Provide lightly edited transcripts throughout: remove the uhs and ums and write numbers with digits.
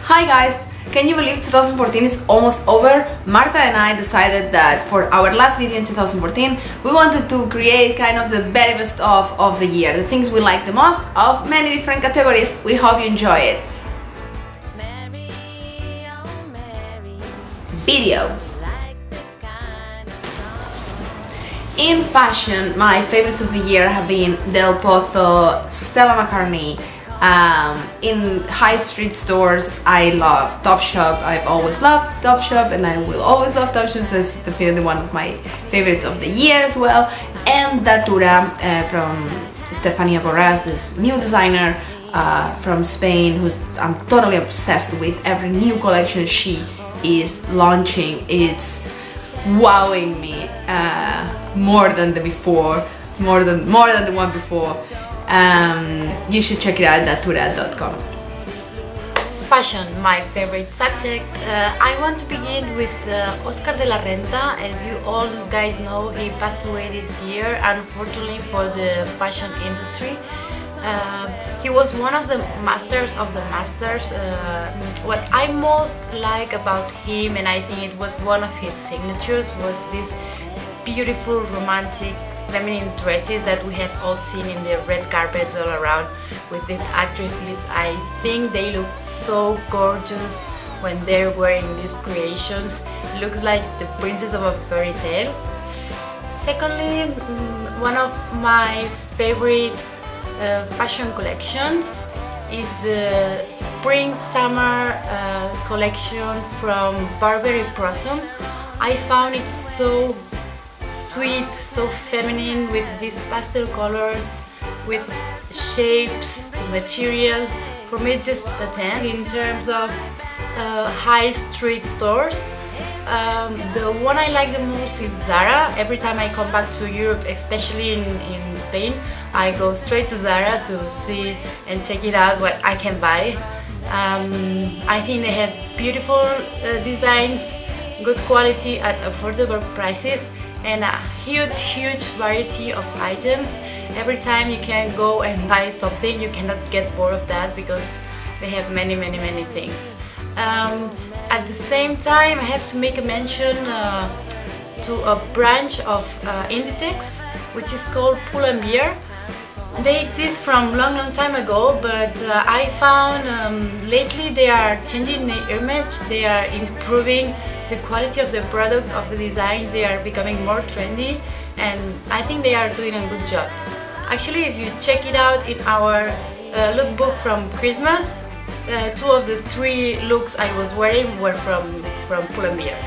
Hi guys! Can you believe 2014 is almost over? Marta and I decided that for our last video in 2014 we wanted to create kind of the very best of the year, the things we like the most of many different categories. We hope you enjoy it. Video. In fashion, my favorites of the year have been Del Pozo, Stella McCartney. In high street stores, I love TOPSHOP. I've always loved TOPSHOP and I will always love TOPSHOP, so it's definitely one of my favorites of the year as well. And DATURA from Stefania Borras, this new designer from Spain, who's I'm totally obsessed with every new collection she is launching. It's wowing me more than the before, more than the one before. You should check it out at datura.com. Fashion, my favorite subject. I want to begin with Oscar de la Renta. As you all guys know, he passed away this year, unfortunately for the fashion industry. He was one of the masters of the masters. What I most like about him, and I think it was one of his signatures, was this beautiful, romantic, feminine dresses that we have all seen in the red carpets all around with these actresses. I think they look so gorgeous when they're wearing these creations. It looks like the princess of a fairy tale. Secondly, one of my favorite fashion collections is the spring-summer collection from Burberry Porsum. I found it so sweet, so feminine, with these pastel colors, with shapes, material. For me, just a 10. In terms of high street stores, the one I like the most is Zara. Every time I come back to Europe, especially in Spain, I go straight to Zara to see and check it out what I can buy. I think they have beautiful designs, good quality at affordable prices, and a huge variety of items. Every time you can go and buy something, you cannot get bored of that because they have many things. At the same time, I have to make a mention to a branch of Inditex, which is called Pull & Bear. They exist from long time ago, but I found lately they are changing the image, they are improving the quality of the products, of the designs. They are becoming more trendy, and I think they are doing a good job. Actually, if you check it out in our lookbook from Christmas, 2 of the 3 looks I was wearing were from Pull & Bear.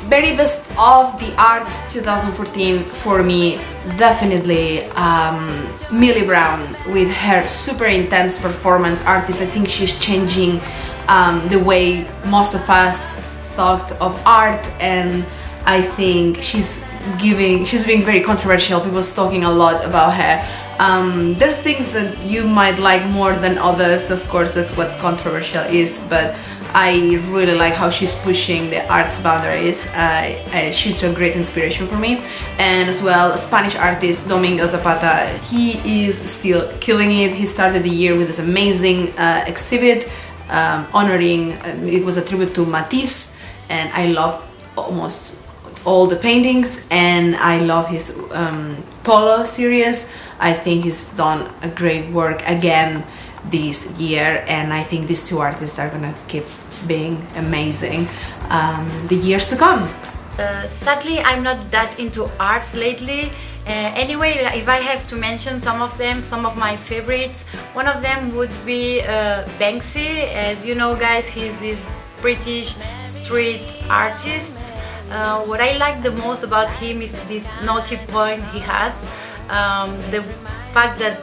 Very best of the arts 2014 for me, definitely Millie Brown with her super intense performance artist. I think she's changing the way most of us thought of art, and I think she's being very controversial. People's talking a lot about her. There's things that you might like more than others, of course, that's what controversial is, but I really like how she's pushing the arts boundaries. She's a great inspiration for me. And as well, a Spanish artist, Domingo Zapata. He is still killing it. He started the year with this amazing exhibit honoring, it was a tribute to Matisse, and I loved almost all the paintings, and I love his Polo series. I think he's done a great work again this year, and I think these 2 artists are gonna keep being amazing the years to come. Sadly, I'm not that into arts lately. Anyway, if I have to mention some of them, some of my favorites, one of them would be Banksy. As you know, guys, he's this British street artist. What I like the most about him is this naughty point he has. The fact that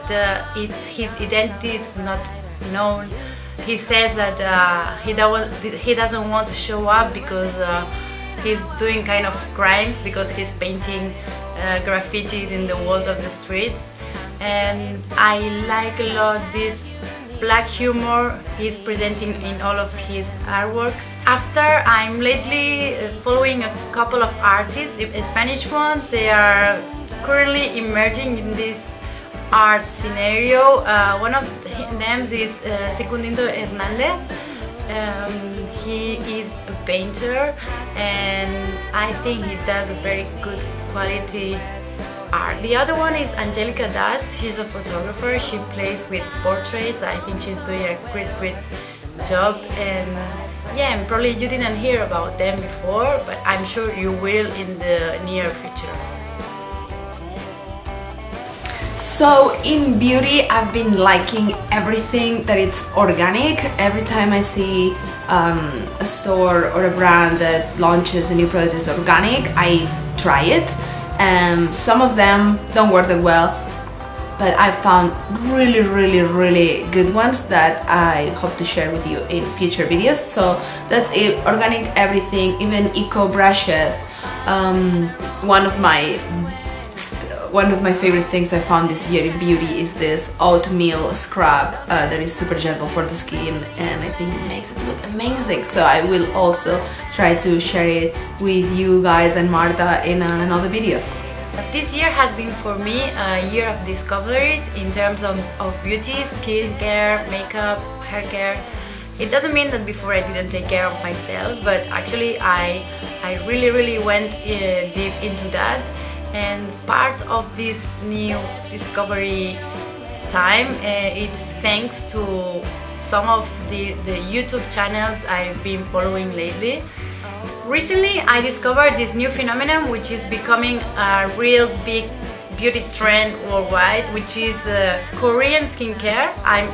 his identity is not known. He says that he doesn't want to show up because he's doing kind of crimes, because he's painting graffitis in the walls of the streets. And I like a lot this black humor he's presenting in all of his artworks. After, I'm lately following a couple of artists, Spanish ones. They are currently emerging in this art scenario. One of them is Secundino Hernandez. He is a painter, and I think he does a very good quality art. The other one is Angelica Dass. She's a photographer. She plays with portraits. I think she's doing a great job, and yeah, and probably you didn't hear about them before, but I'm sure you will in the near future. So in beauty, I've been liking everything that it's organic. Every time I see a store or a brand that launches a new product that's organic, I try it. Some of them don't work that well, but I found really good ones that I hope to share with you in future videos. So that's it, organic everything, even eco brushes. One of my favorite things I found this year in beauty is this Oat Meal scrub that is super gentle for the skin, and I think it makes it look amazing. So I will also try to share it with you guys and Marta in another video. This year has been for me a year of discoveries in terms of beauty, skincare, makeup, hair care. It doesn't mean that before I didn't take care of myself, but actually I really went deep into that. And part of this new discovery time, it's thanks to some of the YouTube channels I've been following lately. Recently I discovered this new phenomenon which is becoming a real big beauty trend worldwide, which is Korean skincare. I'm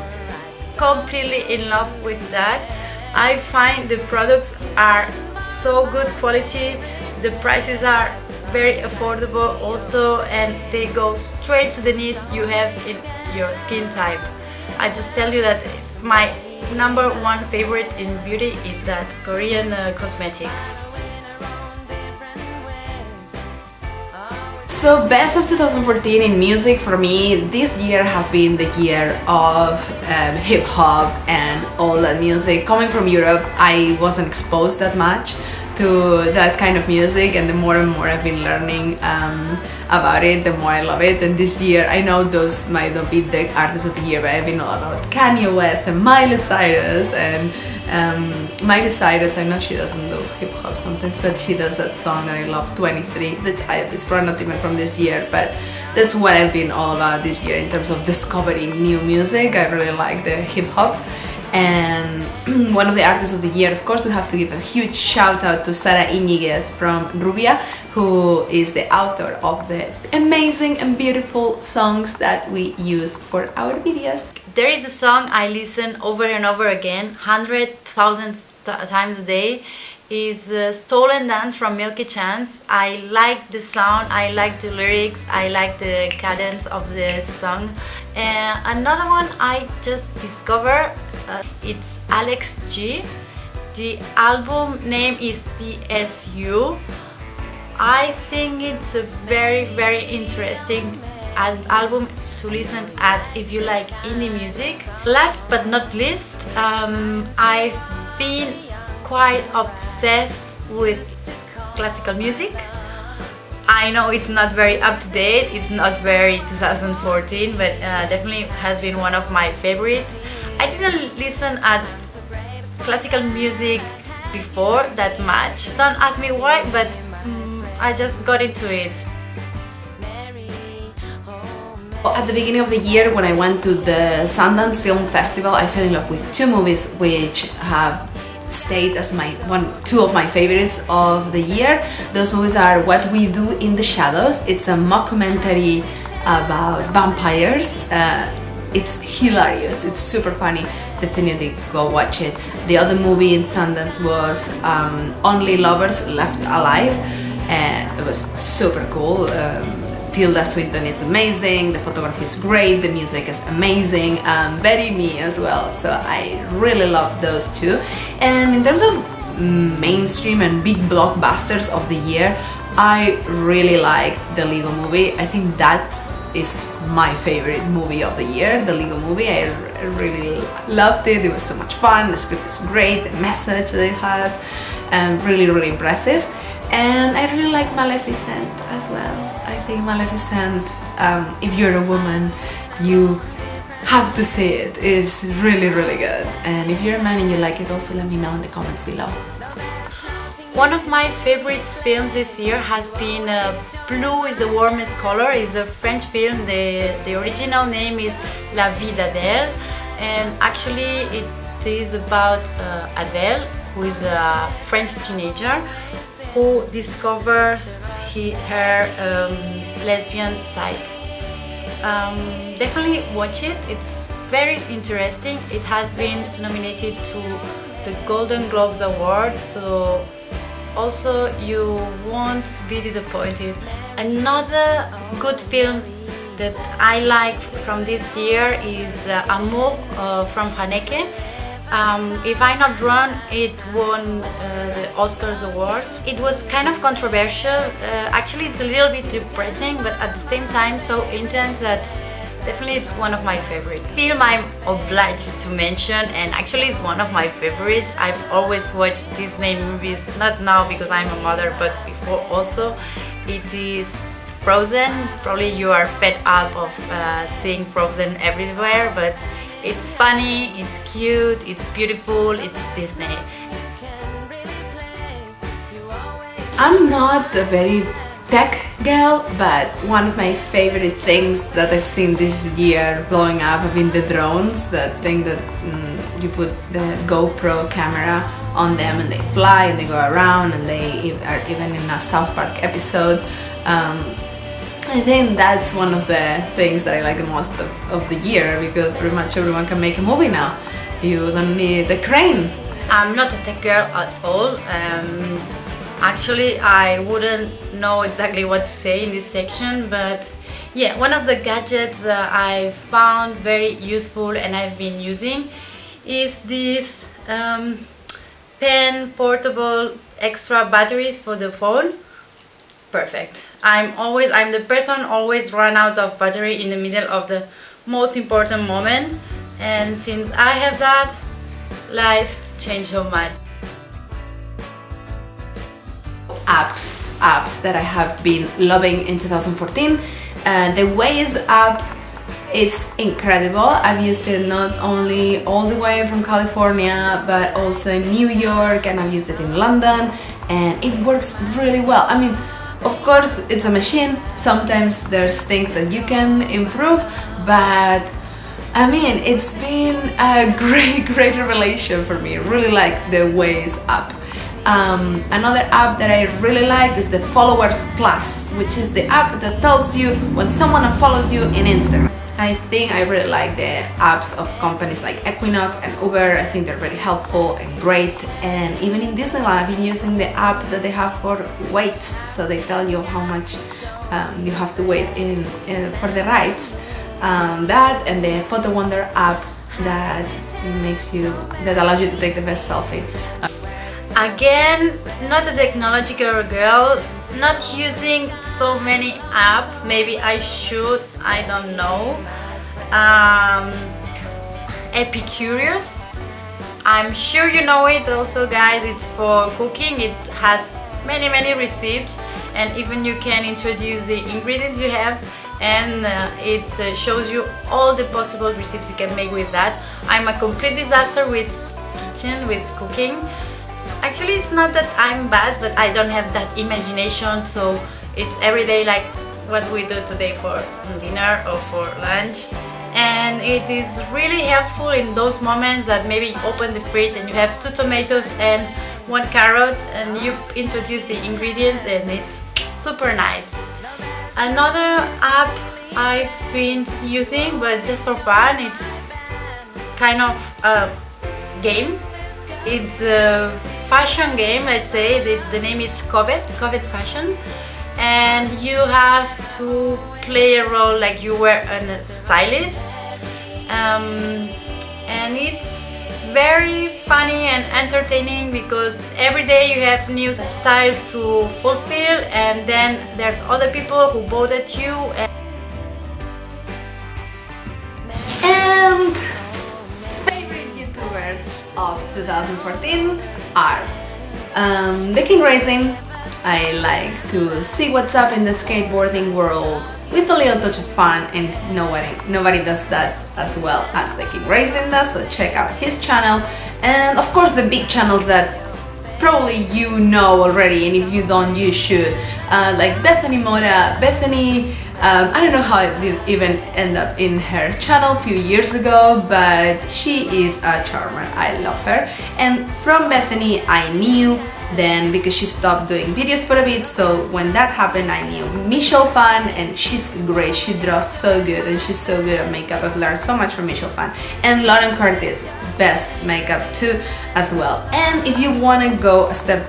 completely in love with that. I find the products are so good quality, the prices are very affordable also, and they go straight to the need you have in your skin type. I just tell you that my number one favorite in beauty is that Korean cosmetics. So best of 2014 in music for me, this year has been the year of hip hop and all that music. Coming from Europe, I wasn't exposed that much to that kind of music, and the more and more I've been learning about it, the more I love it. And this year, I know those might not be the artists of the year, but I've been all about Kanye West and Miley Cyrus. And Miley Cyrus, I know she doesn't do hip hop sometimes, but she does that song that I love, 23. It's probably not even from this year, but that's what I've been all about this year in terms of discovering new music. I really like the hip hop. And one of the artists of the year, of course, we have to give a huge shout out to Sara Iñiguez from RUBIA, who is the author of the amazing and beautiful songs that we use for our videos. There is a song I listen over and over again, 100,000 times a day, is Stolen Dance from Milky. I like the sound, I like the lyrics, I like the cadence of the song. Another one I just discovered, it's Alex G. The album name is DSU. I think it's a very interesting album to listen at if you like indie music. Last but not least, I've been quite obsessed with classical music. I know it's not very up to date, it's not very 2014, but definitely has been one of my favorites. I didn't listen at classical music before that much. Don't ask me why, but I just got into it. At the beginning of the year, when I went to the Sundance Film Festival, I fell in love with two movies which have stayed as two of my favorites of the year. Those movies are What We Do in the Shadows. It's a mockumentary about vampires. It's hilarious, it's super funny, definitely go watch it. The other movie in Sundance was Only Lovers Left Alive. It was super cool. Tilda Swinton is amazing, the photography is great, the music is amazing, very me as well, so I really love those two. And in terms of mainstream and big blockbusters of the year, I really like the Lego movie. I think that is my favorite movie of the year, the Lego movie. I really loved it, it was so much fun, the script is great, the message that it has, really impressive. And I really like Maleficent as well. I think Maleficent, if you're a woman You have to see it. It's really, really good. And if you're a man and you like it, also let me know in the comments below. One of my favorite films this year has been Blue is the Warmest Color. It's a French film. The original name is La Vida d'Elle, and actually it is about Adele, who is a French teenager who discovers her lesbian side. Definitely watch it. It's very interesting. It has been nominated to the Golden Globes Award, so also you won't be disappointed. Another good film that I like from this year is Amour from Haneke. If I'm not wrong, it won the Oscars awards. It was kind of controversial. Actually, it's a little bit depressing, but at the same time so intense that definitely it's one of my favorites. Film I'm obliged to mention, and actually it's one of my favorites. I've always watched Disney movies, not now because I'm a mother, but before also. It is Frozen. Probably you are fed up of seeing Frozen everywhere, but it's funny, it's cute, it's beautiful, it's Disney. I'm not a very tech girl, but one of my favorite things that I've seen this year blowing up have been the drones. That thing that you put the GoPro camera on them and they fly and they go around, and they are even in a South Park episode. I think that's one of the things that I like the most of the year, because pretty much everyone can make a movie now. You don't need a crane. I'm not a tech girl at all. Actually, I wouldn't know exactly what to say in this section, but yeah, one of the gadgets that I found very useful and I've been using is this pen portable extra batteries for the phone. Perfect. I'm the person always run out of battery in the middle of the most important moment, and since I have that, life changed so much. Apps that I have been loving in 2014. The Waze app, it's incredible. I've used it not only all the way from California, but also in New York, and I've used it in London, and it works really well. I mean, of course, it's a machine. Sometimes there's things that you can improve, but I mean, it's been a great revelation for me. I really like the Waze app. Another app that I really like is the Followers Plus, which is the app that tells you when someone unfollows you in Instagram. I think I really like the apps of companies like Equinox and Uber. I think they're very helpful and great. And even in Disneyland, I've been using the app that they have for waits, so they tell you how much you have to wait for the rides. That and the Photo Wonder app that allows you to take the best selfie. Again, not a technological girl, not using so many apps. Maybe I should, I don't know. Epicurious, I'm sure you know it also, guys. It's for cooking. It has many recipes, and even you can introduce the ingredients you have, and it shows you all the possible recipes you can make with that. I'm a complete disaster with cooking. Actually, it's not that I'm bad, but I don't have that imagination, so it's every day like what we do today for dinner or for lunch. And it is really helpful in those moments that maybe you open the fridge and you have 2 tomatoes and 1 carrot, and you introduce the ingredients, and it's super nice. Another app I've been using, but just for fun, it's kind of a game. It's a fashion game, let's say. The name is Covet Fashion, and you have to play a role like you were a stylist, and it's very funny and entertaining because every day you have new styles to fulfill, and then there's other people who voted you. And favorite YouTubers of 2014 are The King Racing. I like to see what's up in the skateboarding world with a little touch of fun, and nobody does that as well as the King Raisin does, so check out his channel. And of course the big channels that probably you know already, and if you don't, you should, like Bethany Mora. Bethany, I don't know how it did even end up in her channel a few years ago, but she is a charmer. I love her. And from Bethany I knew then, because she stopped doing videos for a bit, so when that happened I knew Michelle Fan, and she's great. She draws so good and she's so good at makeup. I've learned so much from Michelle Fan. And Lauren Curtis, best makeup too as well. And if you want to go a step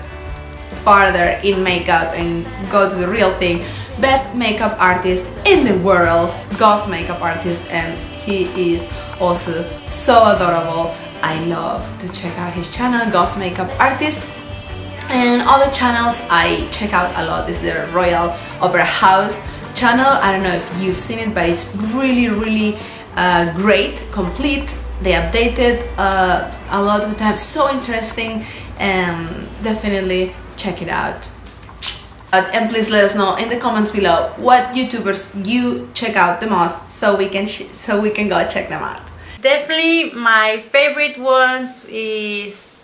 farther in makeup and go to the real thing, best makeup artist in the world, Gus makeup artist, and he is also so adorable. I love to check out his channel, Gus makeup artist. And other channels I check out a lot is the Royal Opera House channel. I don't know if you've seen it, but it's really great, complete. They updated a lot of the time, so interesting, and definitely check it out. And please let us know in the comments below what YouTubers you check out the most, so we can go check them out. Definitely my favorite ones is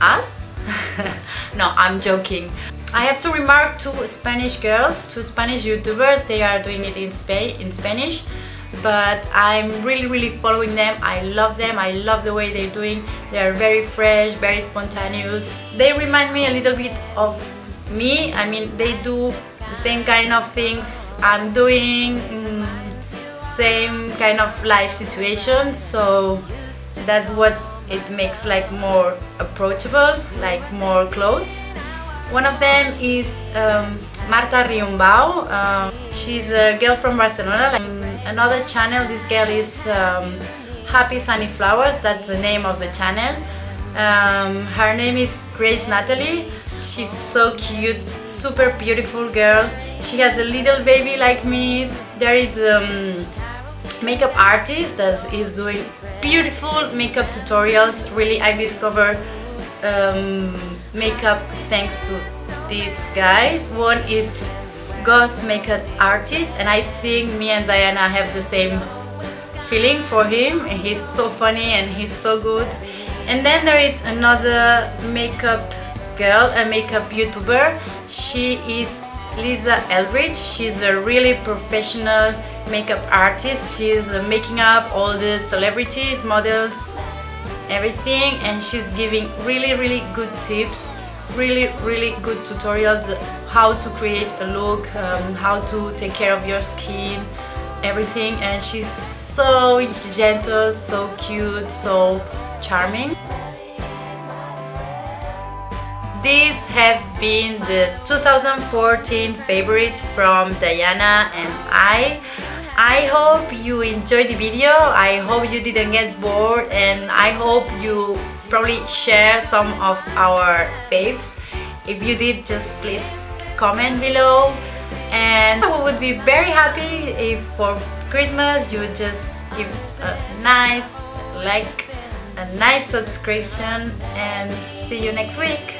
us. No, I'm joking. I have to remark two Spanish girls, two Spanish YouTubers. They are doing it in Spanish, but I'm really following them. I love them. I love the way they're doing. They are very fresh, very spontaneous. They remind me a little bit of me. I mean, they do the same kind of things I'm doing, same kind of life situations, so that's what it makes like more approachable, like more close. One of them is Marta Riumbau. She's a girl from Barcelona. Another channel, this girl is Happy Sunny Flowers, that's the name of the channel. Her name is Grace Natalie. She's so cute, super beautiful girl. She has a little baby like me. There is makeup artist that is doing beautiful makeup tutorials. Really, I discovered makeup thanks to these guys. One is Gus makeup artist, and I think me and Diana have the same feeling for him, and he's so funny and he's so good. And then there is another makeup girl, a makeup YouTuber. She is Lisa Eldridge. She's a really professional makeup artist. She's making up all the celebrities, models, everything, and she's giving really good tips, really good tutorials how to create a look, how to take care of your skin, everything. And she's so gentle, so cute, so charming. These have been the 2014 favorites from Diana and I hope you enjoyed the video. I hope you didn't get bored, and I hope you probably share some of our faves. If you did, just please comment below, and we would be very happy if for Christmas you would just give a nice like, a nice subscription, and see you next week.